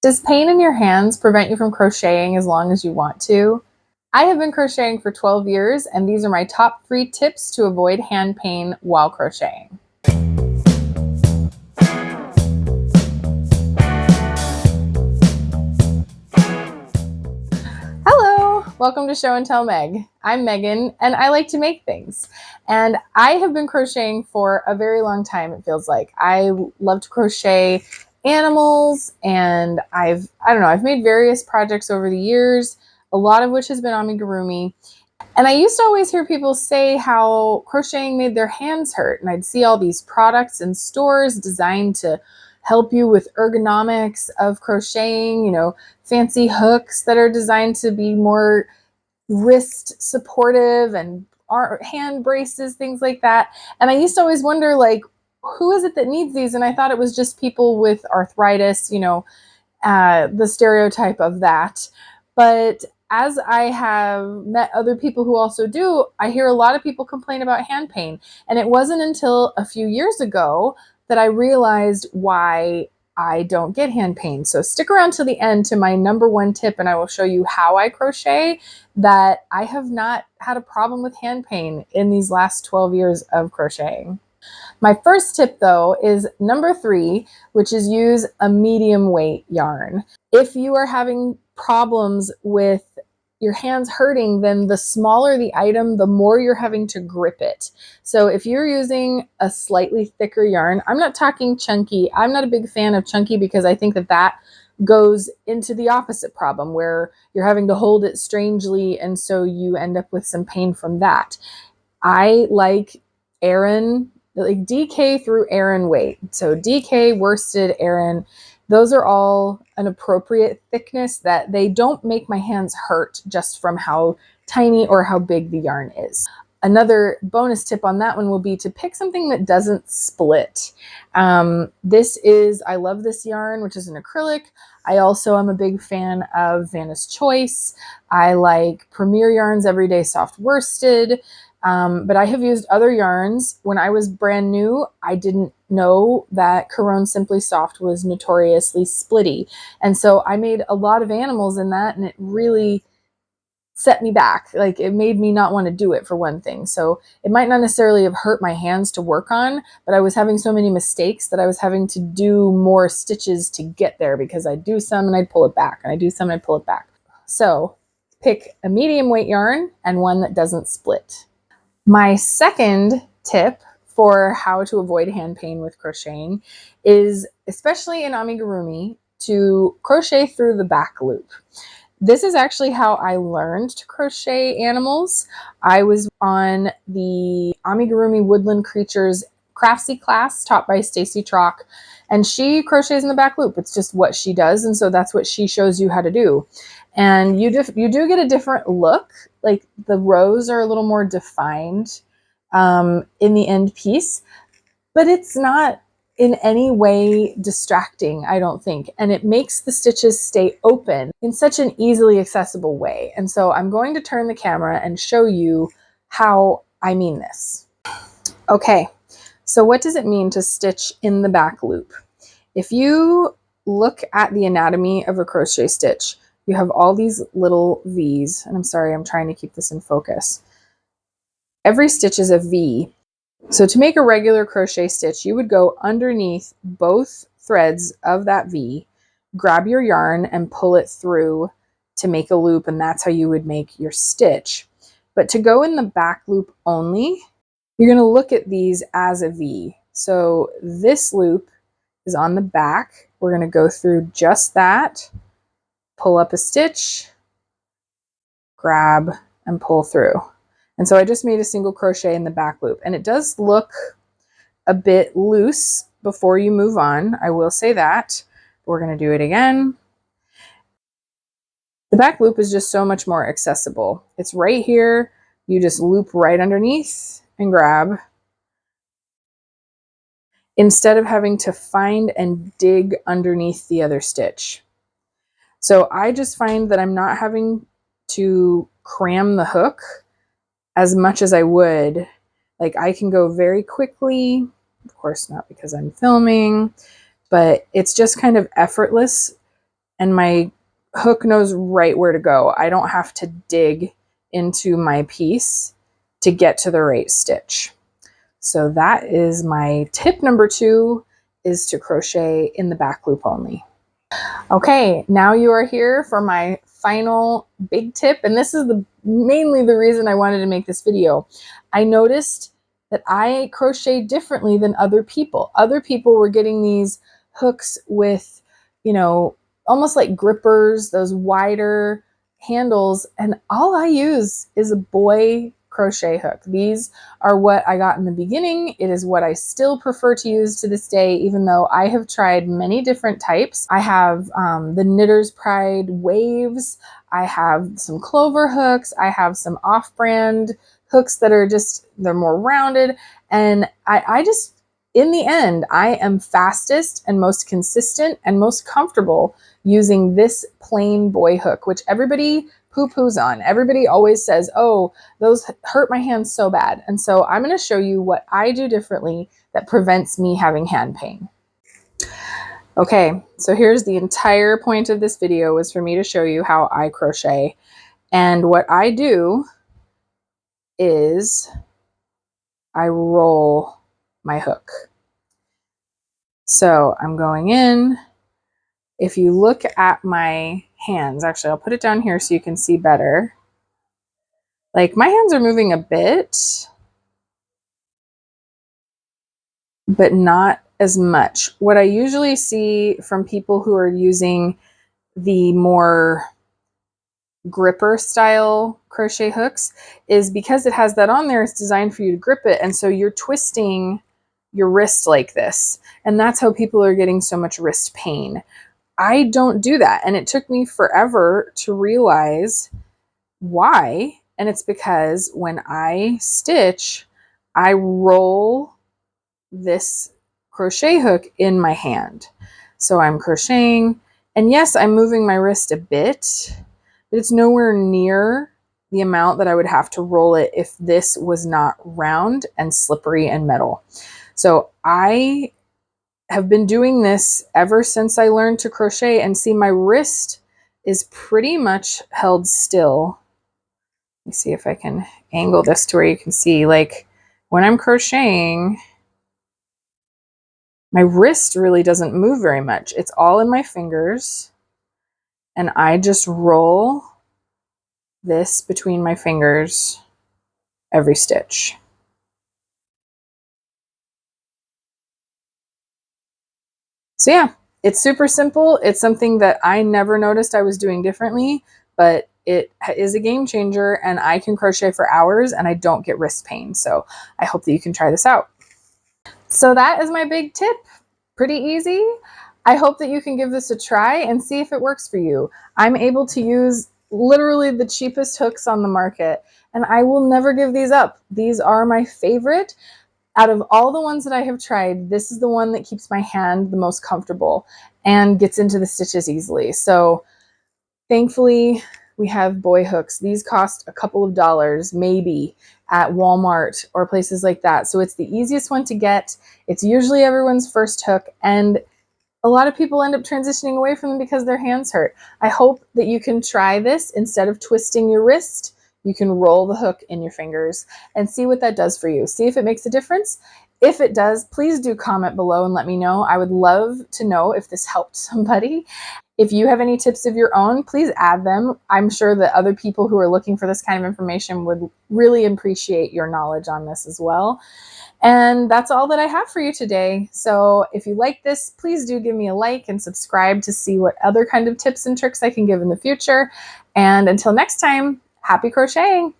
Does pain in your hands prevent you from crocheting as long as you want to? I have been crocheting for 12 years, and these are my top 3 tips to avoid hand pain while crocheting. Hello, welcome to Show and Tell Meg. I'm Megan, and I like to make things. And I have been crocheting for a very long time, it feels like. I love to crochet animals, and I've made various projects over the years, a lot of which has been amigurumi. And I used to always hear people say how crocheting made their hands hurt. And I'd see all these products in stores designed to help you with ergonomics of crocheting, fancy hooks that are designed to be more wrist supportive and hand braces, things like that. And I used to always wonder, like, who is it that needs these? And I thought it was just people with arthritis, the stereotype of that. But as I have met other people who also do, I hear a lot of people complain about hand pain. And it wasn't until a few years ago that I realized why I don't get hand pain. So stick around to the end to my number 1 tip, and I will show you how I crochet that I have not had a problem with hand pain in these last 12 years of crocheting. My first tip, though, is number 3, which is use a medium weight yarn. If you are having problems with your hands hurting, then the smaller the item, the more you're having to grip it. So if you're using a slightly thicker yarn, I'm not talking chunky. I'm not a big fan of chunky because I think that goes into the opposite problem where you're having to hold it strangely, and so you end up with some pain from that. I like Aran, like DK through Aran weight. So DK, worsted, Aran, those are all an appropriate thickness that they don't make my hands hurt just from how tiny or how big the yarn is. Another bonus tip on that one will be to pick something that doesn't split. I love this yarn, which is an acrylic. I also am a big fan of Vanna's Choice. I like Premier Yarns Everyday Soft Worsted. But I have used other yarns. When I was brand new, I didn't know that Caron Simply Soft was notoriously splitty. And so I made a lot of animals in that, and it really set me back. Like, it made me not want to do it, for one thing. So it might not necessarily have hurt my hands to work on, but I was having so many mistakes that I was having to do more stitches to get there because I'd do some and I'd pull it back, and I'd do some and I'd pull it back. So pick a medium weight yarn and one that doesn't split. My second tip for how to avoid hand pain with crocheting is, especially in amigurumi, to crochet through the back loop. This is actually how I learned to crochet animals. I was on the Amigurumi Woodland Creatures Craftsy class taught by Stacy Trock, and she crochets in the back loop. It's just what she does, and so that's what she shows you how to do. And you do get a different look. Like, the rows are a little more defined in the end piece, but it's not in any way distracting, I don't think. And it makes the stitches stay open in such an easily accessible way. And so I'm going to turn the camera and show you how I mean this. Okay, so what does it mean to stitch in the back loop? If you look at the anatomy of a crochet stitch, you have all these little V's, and I'm sorry, I'm trying to keep this in focus. Every stitch is a V. So to make a regular crochet stitch, you would go underneath both threads of that V, grab your yarn and pull it through to make a loop, and that's how you would make your stitch. But to go in the back loop only, you're going to look at these as a V. So this loop is on the back. We're going to go through just that, pull up a stitch, grab, and pull through. And so I just made a single crochet in the back loop, and it does look a bit loose before you move on. I will say that. We're going to do it again. The back loop is just so much more accessible. It's right here. You just loop right underneath and grab, instead of having to find and dig underneath the other stitch. So I just find that I'm not having to cram the hook as much as I would. Like, I can go very quickly, of course not because I'm filming, but it's just kind of effortless and my hook knows right where to go. I don't have to dig into my piece to get to the right stitch. So that is my tip number 2, is to crochet in the back loop only. Okay, now you are here for my final big tip, and this is mainly the reason I wanted to make this video. I noticed that I crochet differently than other people. Other people were getting these hooks with, you know, almost like grippers, those wider handles, and all I use is a boy crochet hook. These are what I got in the beginning. It is what I still prefer to use to this day, even though I have tried many different types. I have the Knitter's Pride waves. I have some clover hooks. I have some off-brand hooks that are they're more rounded. And I just, in the end, I am fastest and most consistent and most comfortable using this plain boy hook, which everybody poo-poos on. Everybody always says, oh, those hurt my hands so bad. And so I'm going to show you what I do differently that prevents me having hand pain. Okay, so here's the entire point of this video, is for me to show you how I crochet. And what I do is I roll my hook. So I'm going in. If you look at my hands, actually I'll put it down here so you can see better. Like, my hands are moving a bit, but not as much. What I usually see from people who are using the more gripper style crochet hooks is because it has that on there, it's designed for you to grip it. And so you're twisting your wrist like this. And that's how people are getting so much wrist pain. I don't do that. And it took me forever to realize why. And it's because when I stitch, I roll this crochet hook in my hand. So I'm crocheting, and yes, I'm moving my wrist a bit, but it's nowhere near the amount that I would have to roll it if this was not round and slippery and metal. So I have been doing this ever since I learned to crochet, and see, my wrist is pretty much held still. Let me see if I can angle this to where you can see, like, when I'm crocheting, my wrist really doesn't move very much. It's all in my fingers, and I just roll this between my fingers every stitch. So yeah, it's super simple. It's something that I never noticed I was doing differently, but it is a game changer, and I can crochet for hours and I don't get wrist pain. So I hope that you can try this out. So that is my big tip. Pretty easy. I hope that you can give this a try and see if it works for you. I'm able to use literally the cheapest hooks on the market, and I will never give these up. These are my favorite. Out of all the ones that I have tried, this is the one that keeps my hand the most comfortable and gets into the stitches easily. So thankfully, we have boy hooks. These cost a couple of dollars, maybe, at Walmart or places like that. So it's the easiest one to get. It's usually everyone's first hook, and a lot of people end up transitioning away from them because their hands hurt. I hope that you can try this. Instead of twisting your wrist, you can roll the hook in your fingers and see what that does for you. See if it makes a difference. If it does, please do comment below and let me know. I would love to know if this helped somebody. If you have any tips of your own, please add them. I'm sure that other people who are looking for this kind of information would really appreciate your knowledge on this as well. And that's all that I have for you today. So if you like this, please do give me a like and subscribe to see what other kind of tips and tricks I can give in the future. And until next time, happy crocheting!